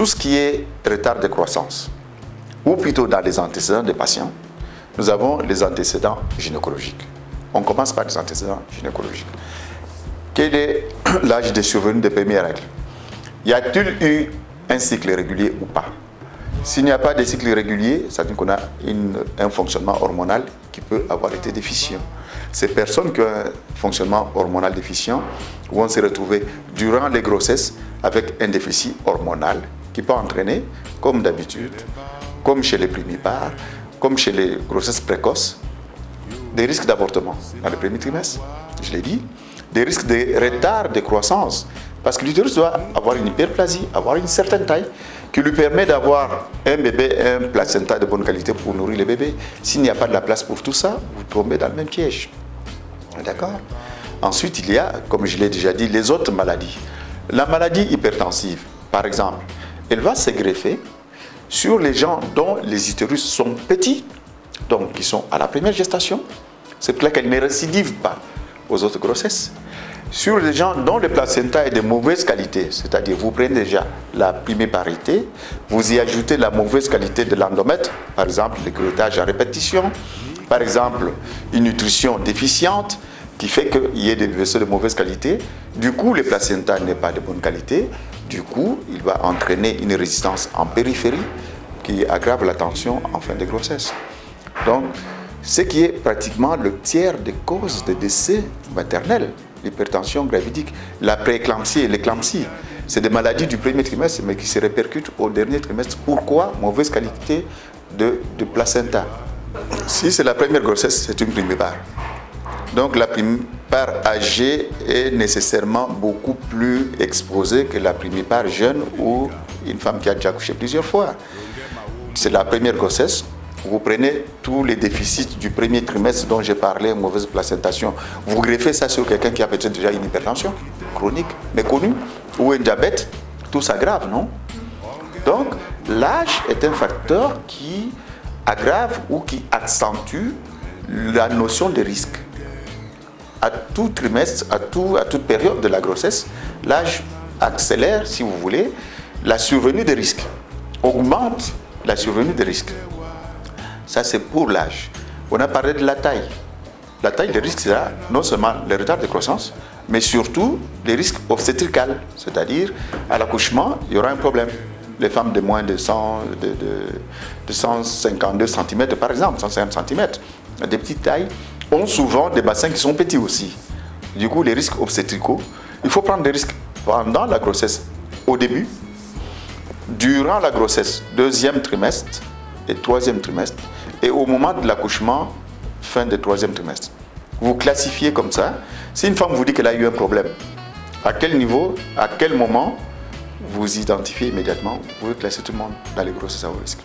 tout ce qui est retard de croissance, ou plutôt dans les antécédents des patients, nous avons les antécédents gynécologiques. On commence par les antécédents gynécologiques. Quel est l'âge de survenue des premières règles? Y a-t-il eu un cycle régulier ou pas? S'il n'y a pas de cycle régulier, ça veut dire qu'on a un fonctionnement hormonal qui peut avoir été déficient. Ces personnes qui ont un fonctionnement hormonal déficient vont se retrouver durant les grossesses avec un déficit hormonal qui peut entraîner, comme d'habitude, comme chez les primipares, comme chez les grossesses précoces, des risques d'avortement dans le premier trimestre, je l'ai dit, des risques de retard de croissance, parce que l'utérus doit avoir une hyperplasie, avoir une certaine taille, qui lui permet d'avoir un bébé, un placenta de bonne qualité pour nourrir le bébé. S'il n'y a pas de la place pour tout ça, vous tombez dans le même piège. D'accord? Ensuite, il y a, comme je l'ai déjà dit, les autres maladies. La maladie hypertensive, par exemple, elle va se greffer sur les gens dont les utérus sont petits, donc qui sont à la première gestation. C'est pour ça qu'elle ne récidive pas aux autres grossesses. Sur les gens dont le placenta est de mauvaise qualité, c'est-à-dire vous prenez déjà la primiparité, vous y ajoutez la mauvaise qualité de l'endomètre, par exemple le curettage à répétition, par exemple une nutrition déficiente qui fait qu'il y ait des vaisseaux de mauvaise qualité, du coup le placenta n'est pas de bonne qualité, du coup il va entraîner une résistance en périphérie qui aggrave la tension en fin de grossesse. Donc, ce qui est pratiquement le tiers des causes de décès maternels, l'hypertension gravidique, la prééclampsie et l'éclampsie. C'est des maladies du premier trimestre, mais qui se répercutent au dernier trimestre. Pourquoi? Mauvaise qualité de placenta. Si c'est la première grossesse, c'est une primipare. Donc la primipare âgée est nécessairement beaucoup plus exposée que la primipare jeune ou une femme qui a déjà accouché plusieurs fois. C'est la première grossesse. Vous prenez tous les déficits du premier trimestre dont j'ai parlé, mauvaise placentation, vous greffez ça sur quelqu'un qui a peut-être déjà une hypertension chronique, méconnue, ou un diabète, tout s'aggrave, non? Donc, l'âge est un facteur qui aggrave ou qui accentue la notion de risque. À tout trimestre, à toute période de la grossesse, l'âge accélère, si vous voulez, la survenue des risques, augmente la survenue des risques. Ça, c'est pour l'âge. On a parlé de la taille. La taille, le risque, c'est non seulement le retard de croissance, mais surtout les risques obstétricaux. C'est-à-dire, à l'accouchement, il y aura un problème. Les femmes de moins de 152 cm, par exemple, 150 cm, des petites tailles, ont souvent des bassins qui sont petits aussi. Du coup, les risques obstétricaux, il faut prendre des risques pendant la grossesse, au début, durant la grossesse, deuxième trimestre et troisième trimestre, et au moment de l'accouchement, fin de troisième trimestre. Vous classifiez comme ça. Si une femme vous dit qu'elle a eu un problème, à quel niveau, à quel moment, vous identifiez immédiatement, vous pouvez classer tout le monde dans les grossesses à haut risque.